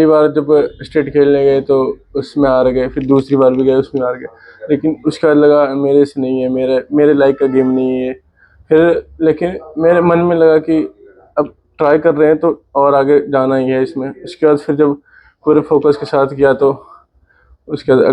पहली बार जब स्टेट खेलने गए तो उसमें हार गए, फिर दूसरी बार भी गए उसमें हार गए। लेकिन उसके बाद लगा मेरे से नहीं है, मेरे मेरे लायक का गेम नहीं है। फिर लेकिन मेरे मन में लगा कि अब ट्राई कर रहे हैं तो और आगे जाना ही है इसमें। उसके बाद फिर जब पूरे फोकस के साथ किया तो उसके बाद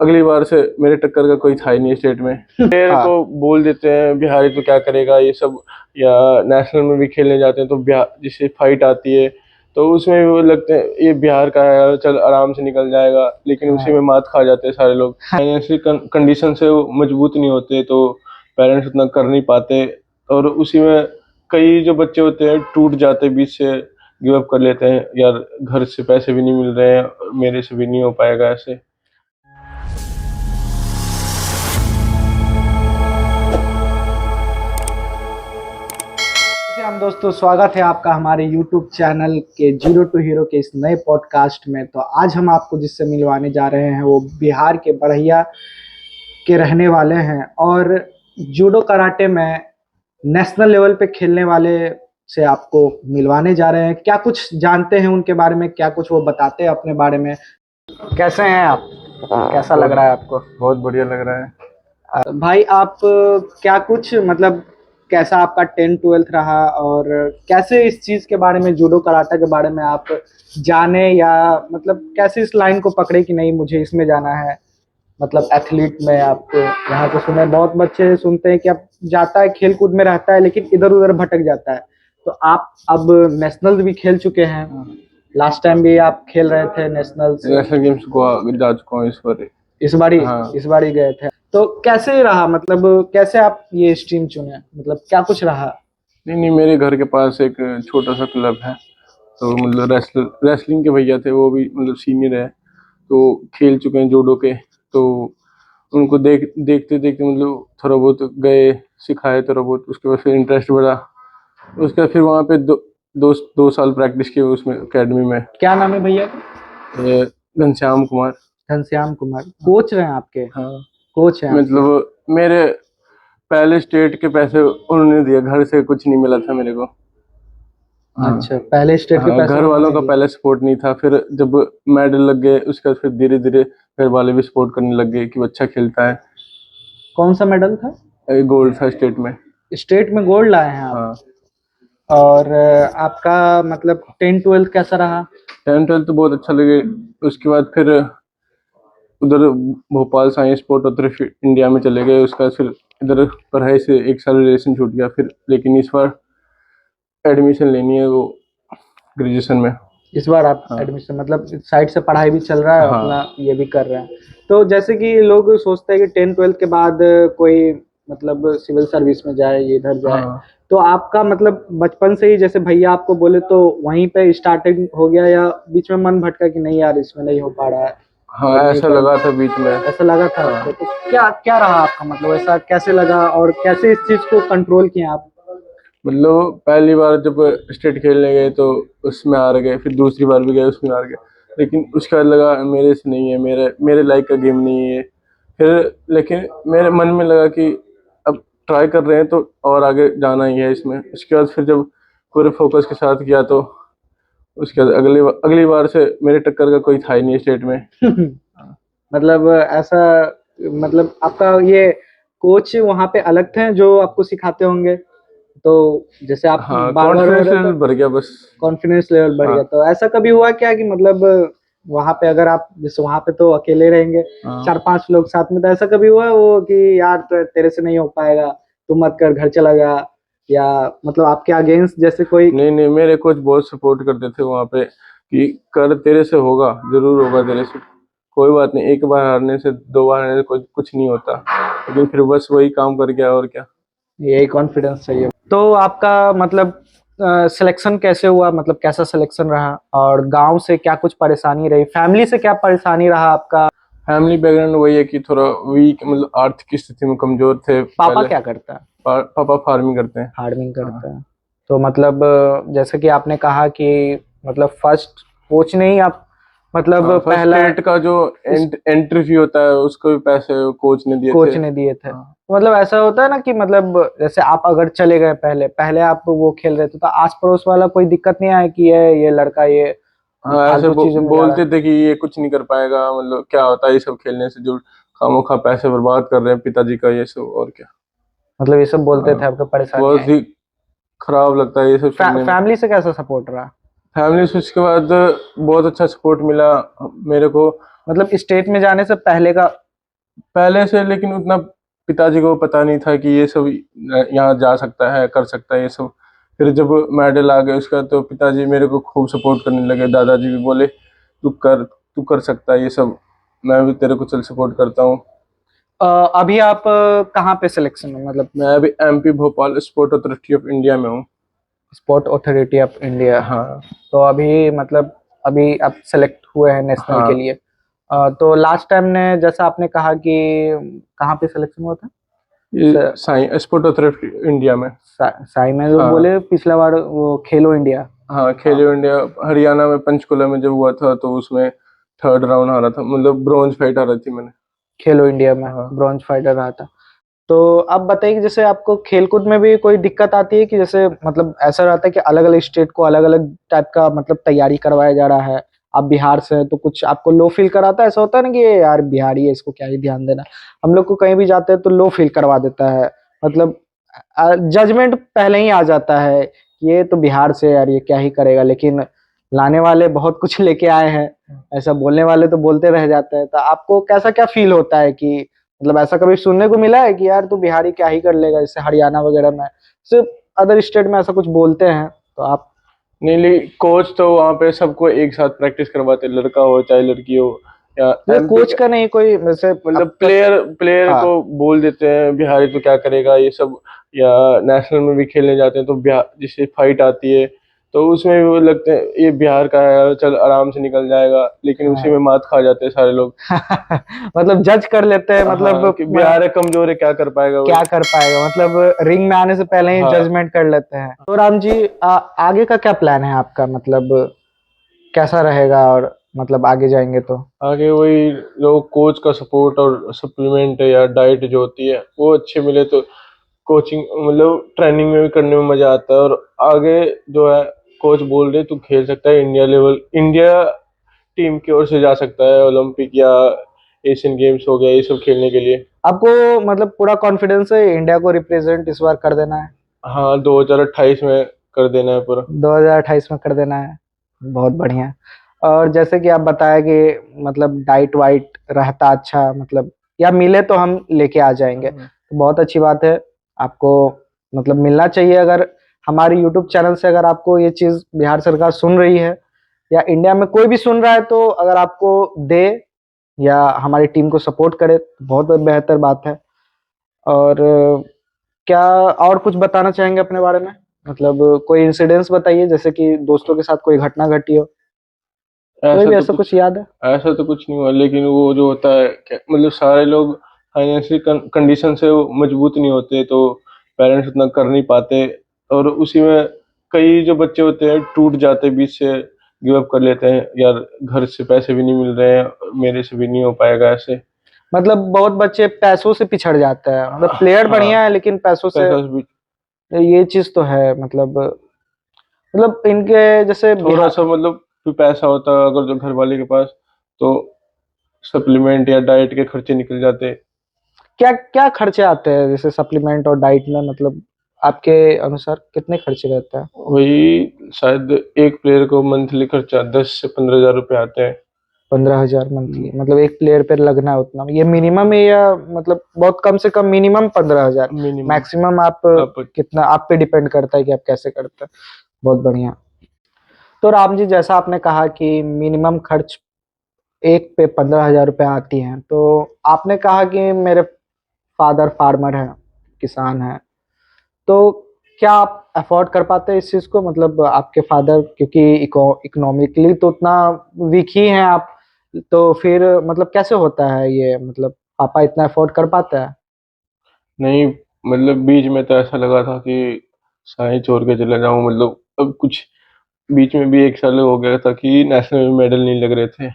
अगली बार से मेरे टक्कर का कोई था ही नहीं स्टेट में। प्लेयर हाँ। को बोल देते हैं बिहारी तो क्या करेगा ये सब, या नेशनल में भी खेलने जाते हैं तो बिहार जिससे फाइट आती है तो उसमें भी वो लगते हैं ये बिहार का है, चल आराम से निकल जाएगा, लेकिन उसी में मात खा जाते हैं सारे लोग। फाइनेंशियल कंडीशन से वो मजबूत नहीं होते तो पेरेंट्स उतना कर नहीं पाते, और उसी में कई जो बच्चे होते हैं टूट जाते बीच से, गिव अप कर लेते हैं, यार घर से पैसे भी नहीं मिल रहे हैं, मेरे से भी नहीं हो पाएगा ऐसे। हम दोस्तों, स्वागत है आपका हमारे YouTube चैनल के जीरो टू हीरो के इस नए पॉडकास्ट में। तो आज हम आपको जिससे मिलवाने जा रहे हैं वो बिहार के बड़हिया के रहने वाले हैं और जूडो कराटे में नेशनल लेवल पे खेलने वाले से आपको मिलवाने जा रहे हैं। क्या कुछ जानते हैं उनके बारे में, क्या कुछ वो बताते हैं अपने बारे में। कैसे हैं आप, कैसा लग रहा है आपको? बहुत बढ़िया लग रहा है। भाई आप क्या कुछ मतलब कैसा आपका 10-12 रहा और कैसे इस चीज के बारे में, जूडो कराटा के बारे में आप जाने, या मतलब कैसे इस लाइन को पकड़े कि नहीं मुझे इसमें जाना है, मतलब एथलीट में। आप यहाँ पे सुने बहुत बच्चे सुनते हैं कि अब जाता है खेल कूद में रहता है लेकिन इधर उधर भटक जाता है। तो आप अब नेशनल भी खेल चुके हैं, लास्ट टाइम भी आप खेल रहे थे नेशनल गेम्स को जा चुका हूँ इस बार हाँ। इस बार ही गए थे। तो कैसे रहा, मतलब कैसे आप ये स्ट्रीम चुने, मतलब क्या कुछ रहा? नहीं, मेरे घर के पास एक छोटा सा क्लब है, तो मतलब रेसलिंग के भैया थे, वो भी मतलब सीनियर है, तो खेल चुके हैं जूडो के। तो उनको देखते देखते मतलब थोड़ा बहुत गए, सिखाए थोड़ा बहुत, उसके बाद फिर इंटरेस्ट बढ़ा। उसके बाद फिर वहाँ पे दो साल प्रैक्टिस की उसमें एकेडमी में। क्या नाम है भैया का? घनश्याम कुमार। घनश्याम कुमार कोच रहे हैं आपके? हाँ, कोच हैं आपके? मतलब मेरे पहले स्टेट के पैसे उन्होंने दिए, घर से कुछ नहीं मिला था मेरे को। हाँ। अच्छा, पहले स्टेट के हाँ, पैसे घर वालों उन्होंने का दिए। पहले सपोर्ट नहीं था, फिर जब मेडल लग गए उसके बाद फिर धीरे धीरे घर वाले भी सपोर्ट करने लग गए कि बच्चा खेलता है। कौन सा मेडल था? गोल्ड था स्टेट में। स्टेट में गोल्ड लाए हैं आप? हाँ। और आपका मतलब 10-12 कैसा रहा? 10th 12th तो बहुत अच्छा लगे। उसके बाद फिर उधर Bhopal science sport authority India में चले गए। उसका फिर इधर पढ़ाई से एक साल रिलेशन छूट गया फिर, लेकिन इस बार एडमिशन लेनी है वो ग्रेजुएशन में। इस बार आप हाँ। एडमिशन मतलब साइड से पढ़ाई भी चल रहा है, हाँ। अपना ये भी कर रहे हैं। तो जैसे कि लोग सोचते हैं कि 10-12 के बाद कोई मतलब सिविल सर्विस में जाए, ये इधर जाए। हाँ। तो आपका मतलब बचपन से ही जैसे भैया आपको बोले तो वहीं पे स्टार्टिंग हो गया, या बीच में मन भटका कि नहीं यार इसमें नहीं हो पा रहा है? हाँ, और नहीं ऐसा कर, लगा था बीच में। ऐसा लगा था आपको? तो क्या क्या रहा आपका, मतलब ऐसा कैसे लगा और कैसे इस चीज को कंट्रोल किया आप? मतलब पहली बार जब स्टेट खेलने गए तो उसमें हार गए, फिर दूसरी बार भी गए उसमें हार गए। लेकिन उसके बाद लगा मेरे से नहीं है, मेरे मेरे लायक का गेम नहीं है। फिर लेकिन मेरे मन में लगा कि अब ट्राई कर रहे हैं तो और आगे जाना ही है इसमें। उसके बाद फिर जब पूरे फोकस के साथ किया तो उसके बाद अगली बार से मेरे टक्कर का कोई था ही नहीं स्टेट में। मतलब ऐसा, मतलब आपका ये कोच वहाँ पे अलग थे जो आपको सिखाते होंगे, तो जैसे आप हाँ, बार बार हो कॉन्फिडेंस रहे लेवल तो बढ़ गया बस। कॉन्फिडेंस लेवल बढ़ हाँ। गया। तो ऐसा कभी हुआ क्या कि मतलब वहाँ पे अगर आप जैसे वहाँ पे तो अकेले रहेंगे, हाँ। 4-5 लोग साथ में, तो ऐसा कभी हुआ वो कि यार तो तेरे से नहीं हो पाएगा, तू मत कर, घर चला जा, या मतलब आपके अगेंस्ट जैसे कोई? नहीं, मेरे कोच बहुत सपोर्ट करते थे वहाँ पे कि कर, तेरे से होगा, जरूर होगा तेरे से, कोई बात नहीं, एक बार हारने से, दो बार हारने से कुछ नहीं होता। लेकिन फिर बस वही काम कर गया और क्या। यही कॉन्फिडेंस चाहिए। तो आपका मतलब सिलेक्शन कैसे हुआ, मतलब कैसा सिलेक्शन रहा, और गांव से क्या कुछ परेशानी रही, फैमिली से क्या परेशानी रहा आपका? फैमिली बैकग्राउंड वही है कि थोड़ा वीक, मतलब आर्थिक स्थिति में कमजोर थे पापा पहले। क्या करता है? पापा फार्मिंग करते हैं। हार्डविंग करता हाँ। है। तो मतलब जैसे कि आपने कहा कि मतलब फर्स्ट कोच ने ही आप मतलब फर्स्ट पहला स्टेट का जो एंट्री फी होता है उसको भी पैसे कोच ने दिए कोच थे। ने दिए थे। हाँ। तो मतलब ऐसा होता है ना कि मतलब जैसे आप अगर चले गए, पहले पहले आप वो खेल रहे थे तो आस पड़ोस वाला कोई दिक्कत नहीं आया कि ये लड़का ये हाँ, ऐसे फालतू चीजों में जा रहा बोलते थे कि ये कुछ नहीं कर पाएगा, मतलब क्या होता है ये सब खेलने से, जो खामोखा पैसे बर्बाद कर रहे हैं पिताजी का, ये सब और क्या। मतलब ये सब बोलते हाँ, थे, आपको परेशानी बहुत आई? ही खराब लगता है ये सब सुनने में। फैमिली से कैसा सपोर्ट रहा? फैमिली से उसके बाद बहुत अच्छा सपोर्ट मिला मेरे को, मतलब स्टेट में जाने से पहले का? पहले से, लेकिन उतना पिताजी को पता नहीं था कि ये सब यहाँ जा सकता है, कर सकता है ये सब। फिर जब मेडल आ गए उसका, तो पिताजी मेरे को खूब सपोर्ट करने लगे, दादाजी भी बोले तू कर सकता है ये सब, मैं भी तेरे को चल सपोर्ट करता हूँ। अभी आप कहाँ पे सिलेक्शन हो, मतलब? मैं अभी MP Bhopal sport authority of India में हूँ। Sport authority of India. हाँ। तो अभी मतलब अभी आप सेलेक्ट हुए हैं नेशनल के हाँ, लिए। तो लास्ट टाइम ने जैसा आपने कहा कि कहाँ पे सिलेक्शन हुआ था? ये स- साई स्पोर्ट अथॉरिटी इंडिया में। साई में जो हाँ। बोले पिछला बार वो खेलो इंडिया। हाँ, हाँ, खेलो इंडिया हरियाणा में पंचकुला में जब हुआ था, तो उसमें थर्ड राउंड हारा था, मतलब ब्रॉन्ज फाइट हारा थी मैंने। खेलो इंडिया में हाँ। ब्रॉन्ज फाइटर रहा था। तो आप बताइए कि जैसे आपको खेलकूद में भी कोई दिक्कत आती है कि जैसे मतलब ऐसा रहता है कि अलग अलग स्टेट को अलग अलग टाइप का मतलब तैयारी करवाया जा रहा है। आप बिहार से हैं तो कुछ आपको लो फील कराता है, ऐसा होता है ना कि ये यार बिहारी है इसको क्या ही ध्यान देना। हम लोग को कहीं भी जाते हैं तो लो फील करवा देता है, मतलब जजमेंट पहले ही आ जाता है कि ये तो बिहार से यार ये क्या ही करेगा, लेकिन लाने वाले बहुत कुछ लेके आए हैं। ऐसा बोलने वाले तो बोलते रह जाते हैं। तो आपको कैसा क्या फील होता है कि मतलब ऐसा कभी सुनने को मिला है कि यार तू बिहारी क्या ही कर लेगा, जैसे हरियाणा वगैरह में सिर्फ अदर स्टेट में ऐसा कुछ बोलते हैं तो आप? नहीं नहीं, कोच तो वहाँ पे सबको एक साथ प्रैक्टिस करवाते, लड़का हो चाहे लड़की हो, या जैसे एमपी कोच का नहीं कोई वैसे मतलब अब तक? प्लेयर हाँ, को बोल देते हैं बिहारी तो क्या करेगा ये सब, या नेशनल में भी खेलने जाते हैं तो बिहार जिससे फाइट आती है, तो उसमें भी वो लगते हैं ये बिहार का है, चल आराम से निकल जाएगा, लेकिन उसी हाँ। में मात खा जाते हैं सारे लोग। मतलब जज कर लेते हैं, मतलब हाँ, कि बिहार है, कमजोर है, क्या कर पाएगा वो। क्या कर पाएगा, मतलब रिंग में आने से पहले ही हाँ। जजमेंट कर लेते हैं। तो राम जी आगे का क्या प्लान है आपका, मतलब कैसा रहेगा और मतलब आगे जाएंगे तो? आगे वही, जो कोच का सपोर्ट और सप्लीमेंट या डाइट जो होती है वो अच्छे मिले, तो कोचिंग मतलब ट्रेनिंग में भी करने में मजा आता है, और आगे जो है कोच बोल रहे तू खेल सकता है इंडिया लेवल, इंडिया टीम की ओर से जा सकता है ओलंपिक या एशियन गेम्स हो गया, ये सब खेलने के लिए। आपको मतलब पूरा कॉन्फिडेंस है इंडिया को रिप्रेजेंट इस बार कर देना है? हाँ, 2028 में कर देना है पूरा। 2028 में कर देना है। बहुत बढ़िया। और जैसे कि आप बताया कि मतलब डाइट वाइट रहता अच्छा, मतलब या मिले तो हम लेके आ जाएंगे, तो बहुत अच्छी बात है। आपको मतलब मिलना चाहिए। अगर हमारे यूट्यूब चैनल से अगर आपको ये चीज़ बिहार सरकार सुन रही है या इंडिया में कोई भी सुन रहा है, तो अगर आपको दे या हमारी टीम को सपोर्ट करे तो बहुत बेहतर बात है। और क्या और कुछ बताना चाहेंगे अपने बारे में? मतलब कोई इंसिडेंस बताइए, जैसे कि दोस्तों के साथ कोई घटना घटी हो, कोई ऐसा भी तो ऐसा कुछ कुछ याद है? ऐसा तो कुछ नहीं हुआ, लेकिन वो जो होता है मतलब सारे लोग फाइनेंशियल कंडीशन से वो मजबूत नहीं होते, तो पेरेंट्स उतना कर नहीं पाते, और उसी में कई जो बच्चे होते हैं टूट जाते हैं, बीच से गिव अप कर लेते हैं, यार घर से पैसे भी नहीं मिल रहे हैं, मेरे से भी नहीं हो पाएगा ऐसे। मतलब बहुत बच्चे पैसों से पिछड़ जाते हैं, मतलब प्लेयर हाँ, बढ़िया है लेकिन पैसों से। पैसा भी ये चीज तो है, मतलब इनके जैसे थोड़ा बिहार। सा, मतलब भी पैसा होता अगर जो घर वाले के पास, तो सप्लीमेंट या डाइट के खर्चे निकल जाते। क्या क्या खर्चे आते हैं जैसे सप्लीमेंट और डाइट में, मतलब आपके अनुसार कितने खर्चे रहते हैं? वही शायद एक प्लेयर को मंथली खर्चा 10 से 15 हजार रुपये आते हैं। 15,000 मंथली, मतलब एक प्लेयर पे लगना है उतना, ये मिनिमम है या मतलब बहुत कम से कम मिनिमम 15,000? मिनिमम। मैक्सिमम आप आप कितना, आप पे डिपेंड करता है कि आप कैसे करते हैं। बहुत बढ़िया। तो राम जी जैसा आपने कहा कि मिनिमम खर्च एक पे 15,000 रुपये आती हैं, तो आपने कहा कि मेरे फादर फार्मर हैं, किसान हैं, तो क्या आप अफोर्ड कर पाते हैं इस चीज को, मतलब आपके फादर क्योंकि इकोनॉमिकली तो उतना वीक ही हैं आप, तो फिर मतलब कैसे होता है ये, मतलब पापा इतना अफोर्ड कर पाते हैं? नहीं, मतलब बीच में तो ऐसा लगा था कि साई छोड़ के चला जाऊं, मतलब अब कुछ बीच में भी एक साल हो गया था कि नेशनल में मेडल नहीं लग रहे थे,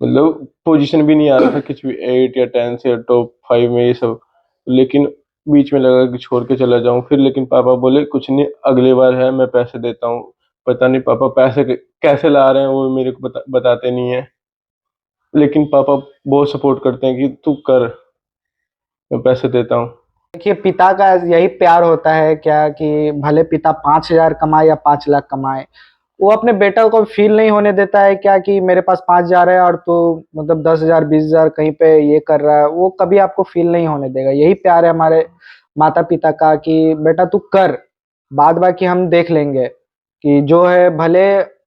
मतलब पोजीशन भी नहीं आ रहा था कुछ भी 8 या 10 से टॉप 5 में ये सब, लेकिन बीच में लगा कि छोड़ के चला जाऊं, फिर लेकिन पापा बोले कुछ नहीं, अगले बार है, मैं पैसे देता हूँ, पता नहीं पापा पैसे कैसे ला रहे हैं, वो मेरे को बताते नहीं है। लेकिन पापा बहुत सपोर्ट करते हैं कि तू कर, मैं पैसे देता हूँ। देखिए पिता का यही प्यार होता है क्या कि भले पिता 5,000 कमाए या 5 लाख कमाए, वो अपने बेटा को फील नहीं होने देता है क्या कि मेरे पास 5,000 है और तू मतलब 10,000 20,000 कहीं पे ये कर रहा है, वो कभी आपको फील नहीं होने देगा। यही प्यार है हमारे माता पिता का कि बेटा तू कर, बाद बाकी हम देख लेंगे। कि जो है भले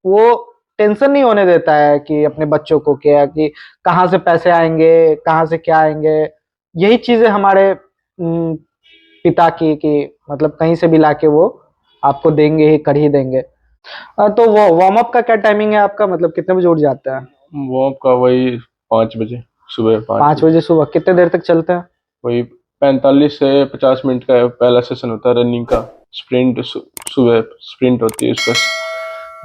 वो टेंशन नहीं होने देता है कि अपने बच्चों को क्या कि कहाँ से पैसे आएंगे, कहाँ से क्या आएंगे। यही चीजें हमारे पिता की कि मतलब कहीं से भी लाके वो आपको देंगे ही, कर ही देंगे। तो वो वार्म अप का क्या टाइमिंग है आपका, मतलब कितने बजे उठ जाते हैं? वो आपका वही 5 बजे, सुबह 5 बजे। 5 बजे सुबह, कितने देर तक चलते हैं? वही 45 से 50 मिनट का पहला सेशन होता है रनिंग का। स्प्रिंट सुबह स्प्रिंट होती है, उसका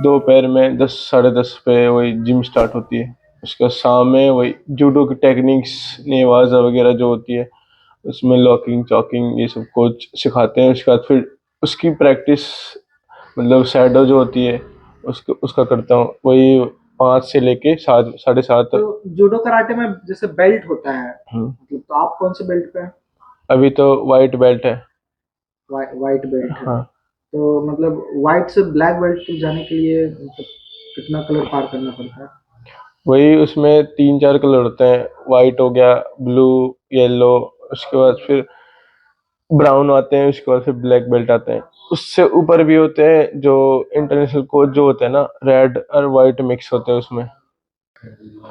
दोपहर में 10 साढ़े 10 पे वही जिम स्टार्ट होती है। उसका शाम में वही जूडो की टेक्निक्स, नेवाजा वगैरह जो होती है, उसमें लॉकिंग चॉकिंग ये सब कोच सिखाते हैं। उसके बाद फिर उसकी प्रैक्टिस, मतलब शैडो जो होती है उसका करता हूँ, वही 5 से लेके 7 साढ़े 7 तक। तो जूडो कराटे में जैसे बेल्ट होता है, हम्म। मतलब तो आप कौन से बेल्ट पे हैं? अभी तो वाइट बेल्ट है। वाइट बेल्ट है। हाँ। तो मतलब वाइट से ब्लैक बेल्ट तक जाने के लिए मतलब कितना कलर पार करना पड़ता है? वही उसमें 3 4 कलर होते हैं, वाइट हो गया, ब्लू, येलो, उसके बाद फिर ब्राउन आते हैं, उसके बाद फिर ब्लैक बेल्ट आते हैं। उससे ऊपर भी होते हैं जो इंटरनेशनल कोच जो होते हैं ना, रेड और वाइट मिक्स होते हैं उसमें।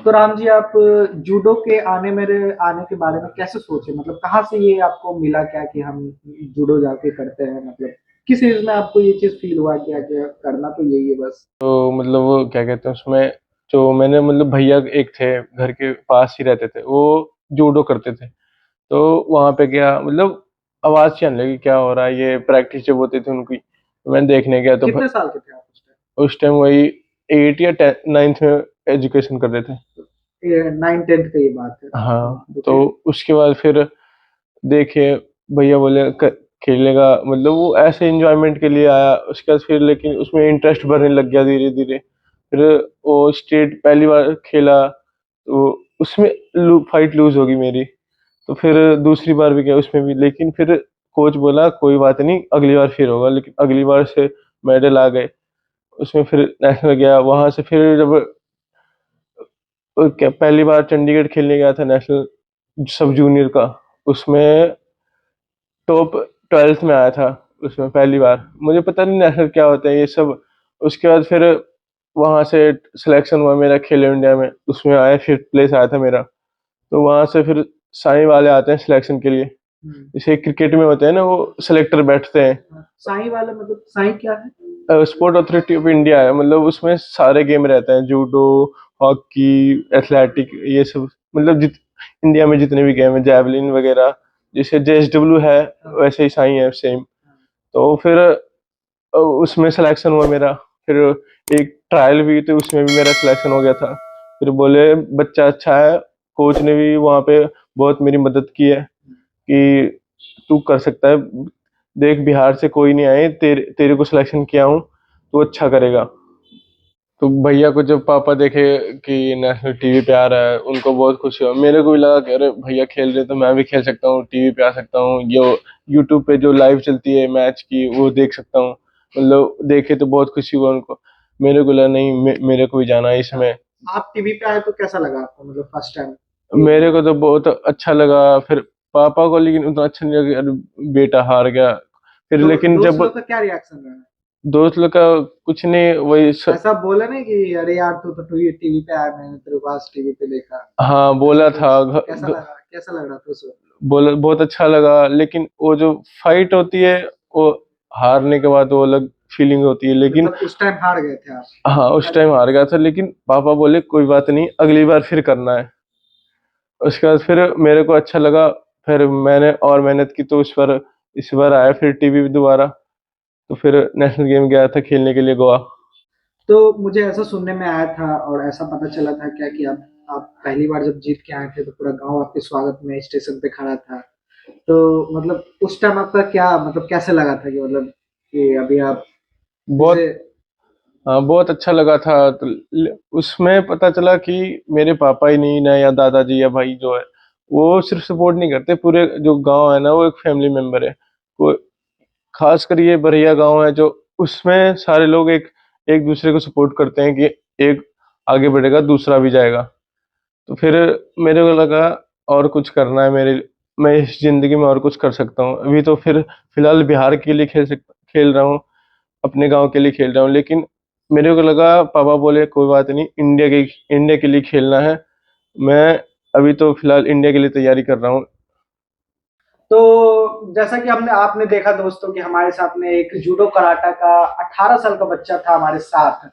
तो राम जी आप जूडो के आने के बारे में कैसे सोचे, मतलब कहाँ से ये आपको मिला क्या कि हम जूडो जाके करते हैं, मतलब किस एज में आपको ये चीज फील हुआ क्या कि करना तो यही है बस? तो मतलब वो क्या कहते हैं उसमें, जो मैंने मतलब भैया एक थे घर के पास ही रहते थे, वो जूडो करते थे। तो वहां पे गया, मतलब आवाज सी आने लगी क्या हो रहा है, ये प्रैक्टिस जब होती थी उनकी, तो मैंने देखने गया। तो कितने साल के थे आप उस उस टाइम वही 8 या 9th में एजुकेशन कर रहे थे। टाइम? 9 10 की ये बात है। हाँ। तो ओके। उसके बाद फिर देखे, भैया बोले खेलेगा, मतलब वो ऐसे एंजॉयमेंट के लिए आया। उसके बाद फिर लेकिन उसमें इंटरेस्ट बढ़ने लग गया धीरे धीरे। फिर वो स्टेट पहली बार खेला, तो उसमें फाइट लूज होगी मेरी। तो फिर दूसरी बार भी गया उसमें भी, लेकिन फिर कोच बोला कोई बात नहीं, अगली बार फिर होगा। लेकिन अगली बार से मेडल आ गए उसमें। फिर नेशनल गया, वहां से फिर जब पहली बार चंडीगढ़ खेलने गया था नेशनल सब जूनियर का, उसमें टॉप 12th में आया था। उसमें पहली बार, मुझे पता नहीं नेशनल क्या होता है ये सब। उसके बाद फिर वहां से सिलेक्शन हुआ मेरा खेलो इंडिया में, उसमें आया 5th प्लेस आया था मेरा। तो वहां से फिर साई वाले आते हैं सिलेक्शन के लिए, जैसे क्रिकेट में होते हैं ना, वो सिलेक्टर बैठते हैं। साई वाले मतलब साई क्या है? स्पोर्ट अथॉरिटी ऑफ इंडिया है, मतलब उसमें सारे गेम रहते हैं, जूडो, हॉकी, एथलेटिक, ये सब। मतलब इंडिया में जितने भी गेम है, जैवलिन वगैरह, जैसे जेएसडब्ल्यू है वैसे ही साई है सेम। तो फिर उसमें सिलेक्शन हुआ मेरा। फिर एक ट्रायल भी, तो उसमें भी मेरा सिलेक्शन हो गया था। फिर बोले बच्चा अच्छा है, कोच ने भी वहाँ पे बहुत मेरी मदद की है कि तू कर सकता है, देख बिहार से कोई नहीं आए, तेरे तेरे को सिलेक्शन किया हूँ, तू अच्छा करेगा। तो भैया को जब पापा देखे कि नेशनल टीवी पे आ रहा है, उनको बहुत खुशी हुआ। मेरे को भी लगा कि अरे भैया खेल रहे तो मैं भी खेल सकता हूँ, टीवी पे आ सकता हूँ, जो यूट्यूब पे जो लाइव चलती है मैच की वो देख सकता हूँ। मतलब देखे तो बहुत खुशी हुआ उनको। मेरे को लगा नहीं, मेरे को भी जाना है इसमें। आप टीवी पे आए तो कैसा लगा आपको, मतलब फर्स्ट टाइम? मेरे को तो बहुत अच्छा लगा। फिर पापा को लेकिन उतना अच्छा नहीं लगा, अरे बेटा हार गया। फिर लेकिन दोस्त जब लोग का क्या रिएक्शन रहा? दोस्त लोग का कुछ नहीं, वही ऐसा बोला नहीं कि अरे यार तू तो टीवी पे आया, मैंने तेरे को आज टीवी पे देखा? हाँ ऐसा बोला था, कुछ कैसा लग रहा था उस वक्त? बोला बहुत अच्छा लगा। लेकिन वो जो फाइट होती है, वो हारने के बाद वो अलग फीलिंग होती है। लेकिन मतलब उस टाइम हार गए थे आप? हाँ, उस टाइम हार गया था, लेकिन पापा बोले कोई बात नहीं, अगली बार फिर करना है। उसके बाद फिर मेरे को अच्छा लगा। फिर मैंने और मेहनत की, तो इस बार आया फिर टीवी पे दोबारा। तो फिर नेशनल गेम गया था खेलने के लिए गोवा। तो मुझे ऐसा सुनने में आया था और ऐसा पता चला था क्या कि आप पहली बार जब जीत के आए थे तो पूरा गांव आपके स्वागत में स्टेशन पे खड़ा था। तो मतलब उस टाइम आपका क्या, मतलब कैसे लगा था कि मतलब कि अभी आप बहुत जैसे हाँ, बहुत अच्छा लगा था। तो उसमें पता चला कि मेरे पापा ही नहीं ना, या दादाजी या भाई जो है, वो सिर्फ सपोर्ट नहीं करते, पूरे जो गांव है ना वो एक फैमिली मेंबर है। वो खासकर ये बढ़िया गांव है जो, उसमें सारे लोग एक एक दूसरे को सपोर्ट करते हैं कि एक आगे बढ़ेगा दूसरा भी जाएगा। तो फिर मेरे को लगा और कुछ करना है मेरे, मैं इस जिंदगी में और कुछ कर सकता हूँ। अभी तो फिर फिलहाल बिहार के लिए खेल रहा हूँ, अपने गांव के लिए खेल रहा हूँ, लेकिन मेरे को लगा, पापा बोले कोई बात नहीं, इंडिया के लिए खेलना है। मैं अभी तो फिलहाल इंडिया के लिए तैयारी कर रहा हूँ। तो जैसा कि हमने आपने देखा दोस्तों कि हमारे साथ में एक जूडो कराटा का 18 साल का बच्चा था हमारे साथ,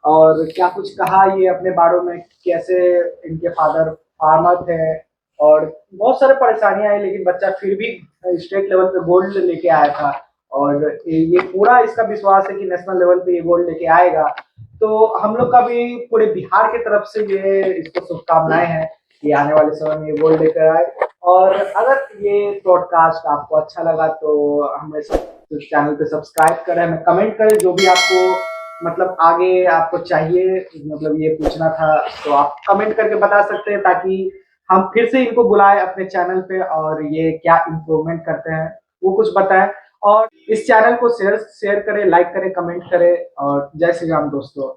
और क्या कुछ कहा ये अपने बारे में, कैसे इनके फादर फार्मर थे और बहुत सारे परेशानियां आई, लेकिन बच्चा फिर भी स्टेट लेवल पे गोल्ड लेके आया था। और ये पूरा इसका विश्वास है कि नेशनल लेवल पे ये गोल्ड लेके आएगा। तो हम लोग का भी पूरे बिहार की तरफ से ये इसको शुभकामनाएं हैं कि आने वाले समय में ये गोल्ड लेकर आए। और अगर ये ब्रॉडकास्ट आपको अच्छा लगा तो हमें चैनल पे सब्सक्राइब करें, हमें कमेंट करें जो भी आपको मतलब आगे आपको चाहिए, मतलब ये पूछना था तो आप कमेंट करके बता सकते हैं, ताकि हम फिर से इनको बुलाएं अपने चैनल पे और ये क्या इम्प्रूवमेंट करते हैं वो कुछ बताएं। और इस चैनल को शेयर शेयर करें, लाइक करें, कमेंट करें। और जय श्री राम दोस्तों।